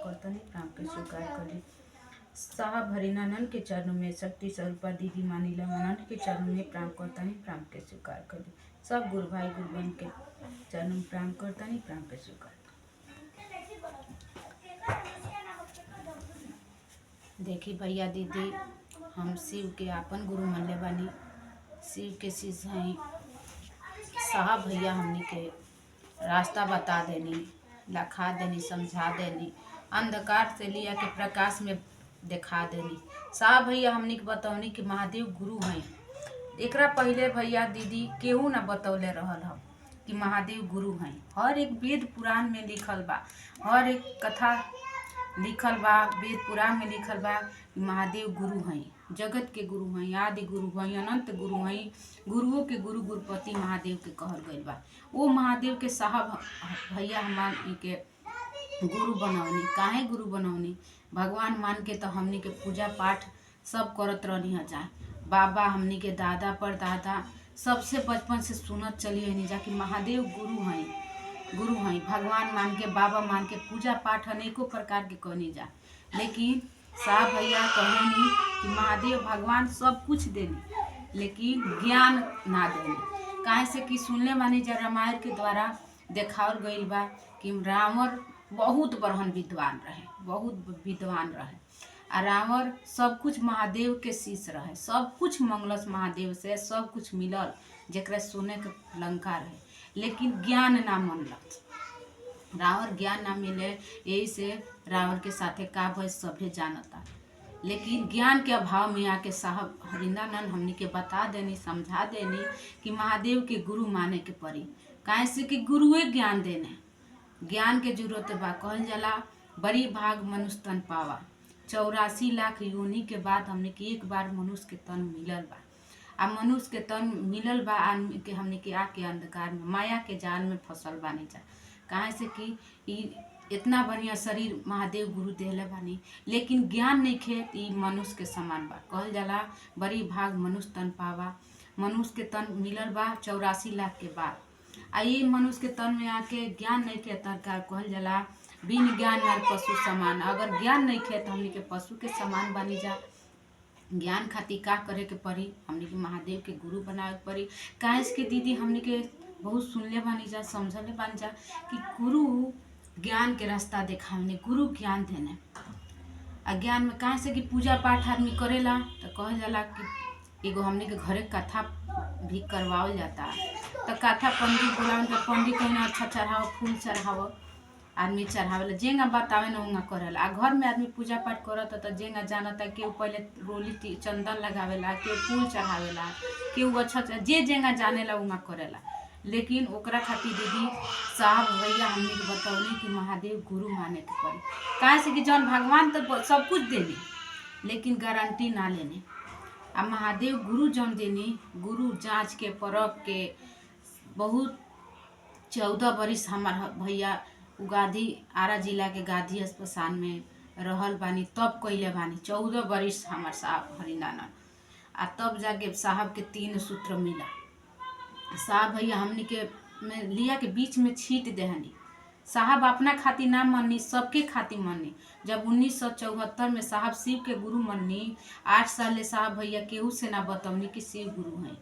करतनी प्राण के स्वीकार करी। साहब हरिनानंद के चरणों में शक्ति स्वरूपा दीदी मानीला आनंद के चरणों में प्राण करतनी प्राण के स्वीकार करी। सब गुरु भाई गुरु बहन के चरणों में प्राण करतनी प्राण के स्वीकार। देखी भैया दीदी, हम शिव के आपन गुरु मानले बानी, शिव के शिष्य हैं। साहब भैया हमनी के रास्ता बता देनी, लखा देनी, समझा देनी, अंधकार से लिया के प्रकाश में दिखा देनी। साहब भैया हमनी के बतौनी कि महादेव गुरु हैं। एकरा पहले भैया दीदी केहू ना बतौले रहल हम कि महादेव गुरु हैं। हर एक वेद पुराण में लिखल बा, हर एक कथा लिखल बा, वेद पुराण में लिखल बा कि महादेव गुरु हैं, जगत के गुरु हैं, आदि गुरु हैं, अनंत गुरु हैं, गुरुओं के गुरु गुरुपति महादेव के कहल गईल बा। वो महादेव के साहब भैया हमारे के गुरु बनौनी। काहे गुरु बनौनी? भगवान मान के तो हमनी के पूजा पाठ सब करत रहनी जाए। बाबा हमनी के दादा पर दादा सबसे बचपन से सुनत चली नहीं जा कि महादेव गुरु हैं, गुरु हैं। भगवान मान के, बाबा मान के पूजा पाठ अनेकों प्रकार के कहनी जा। लेकिन साहब भैया कहनी कि महादेव भगवान सब कुछ देनी लेकिन ज्ञान ना देनी। काहे से कि सुनले मानी जा रामायण के द्वारा देखावल गईल बा कि रावण बहुत बड़हन विद्वान रहे, बहुत विद्वान रहे। आ रावण सब कुछ महादेव के शिष्य रहे, सब कुछ मंगलस महादेव से, सब कुछ मिलल जेकरा सोने के लंका रहे, लेकिन ज्ञान ना मनलक। रावण ज्ञान ना मिले, यही से रावण के साथे का भय सभे जानता। लेकिन ज्ञान के अभाव में आके साहब हरिनानंद हमनी के बता देनी, समझा देनी कि महादेव के गुरु माने के पड़ी। काहे से कि गुरुए ज्ञान देने, ज्ञान के जरूरत बा। कहल जाला बड़ी भाग मनुष्य तन पावा। 84 लाख योनि के बाद हमने के एक बार मनुष्य के तन मिलल बा। आ मनुष्य के तन मिलल बा आदमी के हमने के आके अंधकार में माया के जाल में फसल बानी जा। काहे से कि इतना बढ़िया शरीर महादेव गुरु देहले बानी, लेकिन ज्ञान नहीं खे। ई मनुष्य के समान बा। कहल जाला बड़ी भाग मनुष्य तन पावा। मनुष्य के तन मिलल बा 84 लाख के बाद। आ ये मनुष्य के तन में आके ज्ञान नहीं खे तन का कहल जाला बिन ज्ञान नर पशु समान। अगर ज्ञान नहीं खे तो हमनी के पशु के समान बनी जा। ज्ञान खातिर का करे के पड़ी? हमनी के महादेव के गुरु बनावे के पड़ी। काहे के दीदी हमनी के बहुत सुनले बानी जा, समझले बानी जा कि गुरु ज्ञान के रास्ता देखावने, गुरु ज्ञान देने। आ ज्ञान में काहे से कि पूजा पाठ आदमी करेला तो कहल जाला कि एगो हमनी के घरे कथा भी करवावल जाता। तो कथा पंडित बोलावन के पंडित कहीं अच्छा चढ़ाव, फूल चढ़ाव, आदमी चढ़ावेला जेंगा बतावे ना उंगा करेला। आ घर में आदमी पूजा पाठ करता तो जेंगा जानता केहू पहले रोली चंदन लगावेला, केहू फूल चढ़ावेला, केहू अच्छा जे जेंगा जानेला उंगा करेला। लेकिन ओकरा खातिर दीदी साहब भैया हमने के बतौनी कि महादेव गुरु माने के पड़ी। काहे से कि जौन भगवान तो सब कुछ देनी लेकिन गारंटी ना लेने। आ महादेव गुरु जौन देनी, गुरु जांच के परख के बहुत 14 बरिस हमार भैया गाधी आरा जिला के गाधी अस्पताल में रहल बानी, तब कइले बानी 14 बरिस हमार साहब हरिनानंद। आ तब जाके साहब के 3 सूत्र मिला। साहब भैया हमनी के में लिया के बीच में छीट देहनी। साहब अपना खातिर ना मननी, सबके खातिर मननी। जब 1974 में साहब शिव के गुरु मननी, 8 साल ले साहब भैया केहू से ना बतौनी कि शिव गुरु हैं।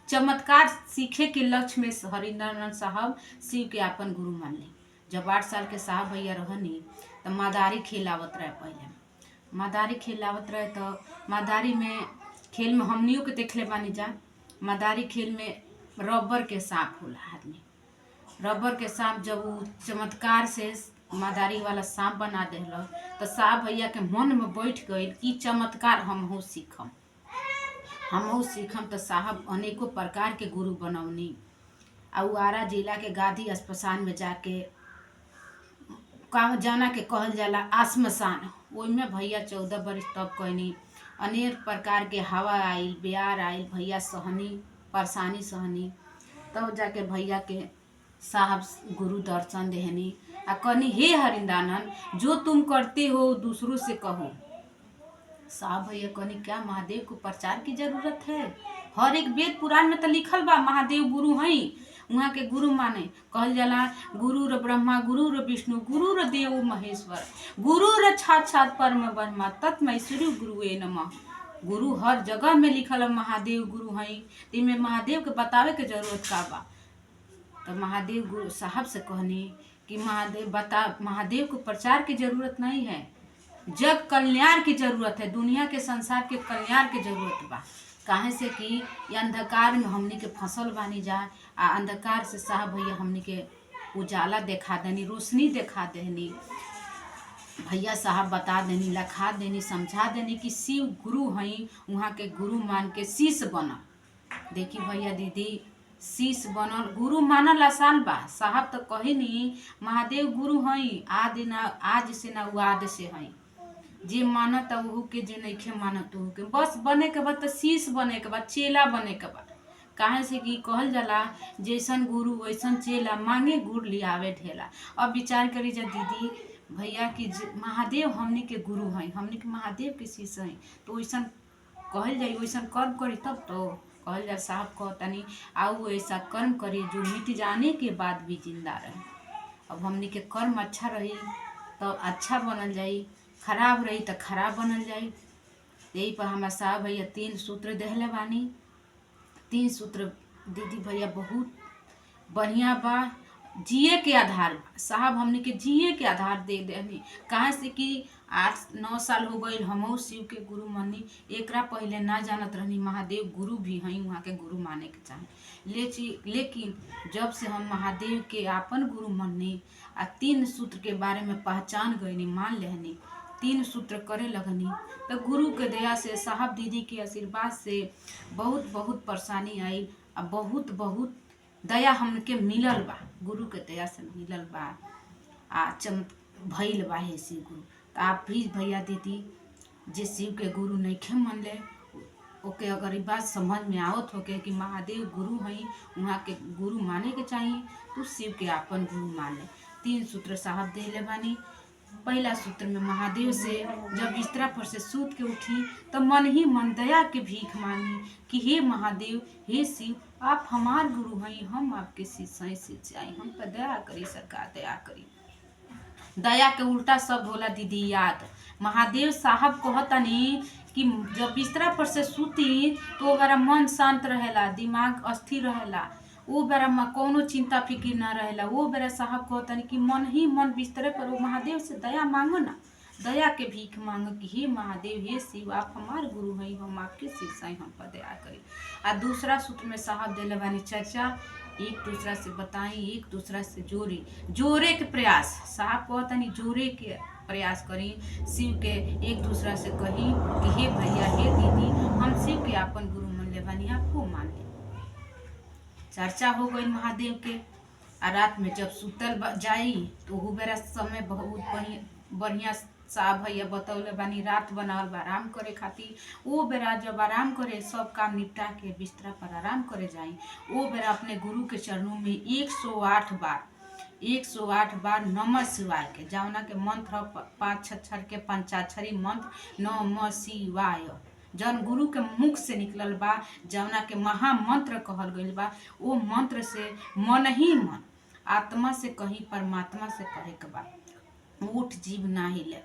चमत्कार सीखे के लक्ष्य में हरिनानंद साहब शिव के आपन गुरु मानली। जब 8 साल के साहब भैया रहनी तो मदारी खेलावत रहे। पहले मदारी खेलावत रहे तो मदारी में खेल में हमनियों के देखले बानी जा। मदारी खेल में रबर के सांप होला आदमी, रबर के सांप जब वो चमत्कार से मदारी वाला सांप बना देहल तो साहब भैया के मन में बैठ गई कि चमत्कार हमहू सीखम, हमहू सीखम। तो साहब अनेकों प्रकार के गुरु बनौनी। आ आरा जिला के गाधी अस्पताल में जाके जाना के कहल जाला आश्मशान, ओइमे भैया 14 बरिस तब कहनी। अनेक प्रकार के हवा आइल, ब्यार आइल, भैया सहनी, परेशानी सहनी। तब जाके भैया के साहब गुरु दर्शन देहनी। आ कहनी हे हरिनानंद जो तुम करते हो दूसरों से कहो। साहब भैया कहनी क्या महादेव को प्रचार की जरूरत है? हर एक वेद पुराण में तो लिखल बा महादेव गुरु हैं, वहाँ के गुरु माने। कहल जाला गुरु र ब्रह्मा गुरु र विष्णु गुरु र देव महेश्वर गुरु र साक्षात परम ब्रह्मा तस्मै श्री गुरुवे नमः। गुरु हर जगह में लिखल महादेव गुरु हैं। इनमें महादेव के बतावे के जरूरत का बा। तो महादेव गुरु साहब से कहनी कि महादेव को प्रचार की जरूरत नहीं है, जग कल्याण की जरूरत है, दुनिया के संसार के कल्याण की जरूरत बा। काहे से कि ये अंधकार में हमनी के फसल बानी जा आ अंधकार से साहब भैया हमनी के उजाला देखा देनी, रोशनी देखा देनी। भैया साहब बता देनी, लखा देनी, समझा देनी कि शिव गुरु हैं। वहाँ के गुरु मान के शीश बना। देखी भैया दीदी शीश बनल गुरु मानल आसान बा। साहब तो कही नहीं महादेव गुरु हैं, आज से ना आद से हैं। जे मानत वहू के, जे नहीं मानत वहू के, बस बने के बाद तो शीश बने के बाद, चेला बने के बाद। काहे से कि कहल जाला जैसन गुरु वैसन चेला, मांगे गुड़ लियावे ढेला। अब विचार करी जा दीदी भैया कि महादेव हमनी के गुरु हैं, हमनी के महादेव के शिष्य हैं, तो वैसन कहल जाई, वैसन कर्म करी तब तो कहल जाए। साहब कहतनी आओ ऐसा कर्म करी जो मिट जाने के बाद भी जिंदा रहे। अब हमनी के कर्म अच्छा रही तो अच्छा बनल जाई, खराब रही तो खराब बनल जाई। यही पर हमारे साहब भैया 3 सूत्र देहले बानी। 3 सूत्र दीदी भैया बहुत बढ़िया बा, जिए के आधार बा। साहब हमने के जिए के आधार दे देनी। कहाँ से कि 8-9 साल हो गई हमहू शिव के गुरु मानी। एकरा पहले ना जानत रहनी महादेव गुरु भी हैं, वहाँ के गुरु माने के चाहे। लेकिन जब से हम महादेव के आपन गुरु मानी आ 3 सूत्र के बारे में पहचान गईनी, मान लेनी, 3 सूत्र करे लगनी, तो गुरु के दया से साहब दीदी के आशीर्वाद से बहुत बहुत परेशानी आई। आ बहुत दया हमके मिलल बा, गुरु के दया से मिलल बा आ भइल बा हे शिव गुरु। तो आप भी भैया दीदी जे शिव के गुरु नहीं मन ले ओके अगर ये बात समझ में आवत होके कि महादेव गुरु हैं, वहाँ के गुरु माने के चाहिए, तो शिव के आपन गुरु मान ले। 3 सूत्र साहब देले बानी। पहला सूत्र में महादेव से जब बिस्तरा पर से सूत के उठी तो मन ही मन दया के भीख मांगी कि हे महादेव, हे शिव, आप हमार गुरु हैं, हम आपके शिष्य हैं, शिष्याई, हम पर दया करी सरकार, दया करी। दया के उल्टा शब्द होला दीदी याद। महादेव साहब कहतनी कि जब बिस्तरा पर से सूती तो ओकरा मन शांत रहेला, दिमाग अस्थिर रहेला, वो बेरा में कोनो चिंता फिक्र ना रहेला। वो बेरा साहब कहतनी कि मन ही मन बिस्तरे पर वो महादेव से दया मांगो ना, दया के भीख मांगो कि हे महादेव, हे शिव, आप हमार गुरु हैं, हम आपके शिष्य हैं, हम पर दया करी। आ दूसरा सूत्र में साहब देले बानी चर्चा, एक दूसरा से बताई, एक दूसरा से जोरे के प्रयास। साहब कहतनी जोरे के प्रयास करी, शिव के एक दूसरा से कही कि हे भैया, हे दीदी, हम शिव के आपन गुरु मान ले बानी, आपको मान ले। चर्चा हो गई महादेव के। आ रात में जब सुतल जाई तो वो बेरा समय बहुत बढ़िया साहब भैया बतौले बानी, रात बनावल बा आराम करे खातिर। वो बेरा जब आराम करे, सब काम निपटा के बिस्तरा पर आराम करे जाई, वो बेरा अपने गुरु के चरणों में 108 बार नमः शिवाय के, जौना के मंत्र 5 अक्षर के पंचाक्षरी मंत्र नमः शिवाय, जौन गुरु के मुख से निकलल बा, जौना के महामंत्र कहल गईल बा, वो मंत्र से मन ही मन आत्मा से कहीं परमात्मा से कहे के बा, उठ जीव ना हिले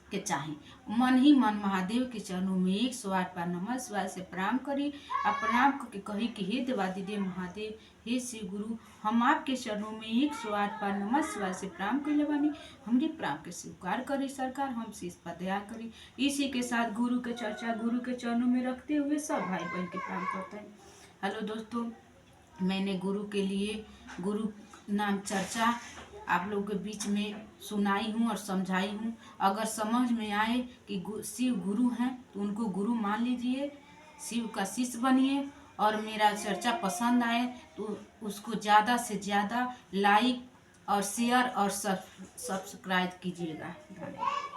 के चाही। मन ही मन महादेव के चरणों में 108 बार नमः शिवाय से प्रणाम करी। आ प्रणाम करके कही कि हे देवादिदेव महादेव, हे शिव गुरु, हम आपके चरणों में 108 बार नमः शिवाय से प्रणाम कइले बानी, हमरे प्रणाम के स्वीकार करी सरकार, हम शीश पर दया करी। इसी के साथ गुरु के चर्चा गुरु के चरणों में रखते हुए सब भाई बहन के प्रणाम करते हैं। हेलो दोस्तों, मैंने गुरु के लिए गुरु नाम चर्चा आप लोगों के बीच में सुनाई हूँ और समझाई हूँ। अगर समझ में आए कि शिव गुरु हैं तो उनको गुरु मान लीजिए, शिव का शिष्य बनिए। और मेरा चर्चा पसंद आए तो उसको ज़्यादा से ज़्यादा लाइक और शेयर और सब्सक्राइब कीजिएगा। धन्यवाद।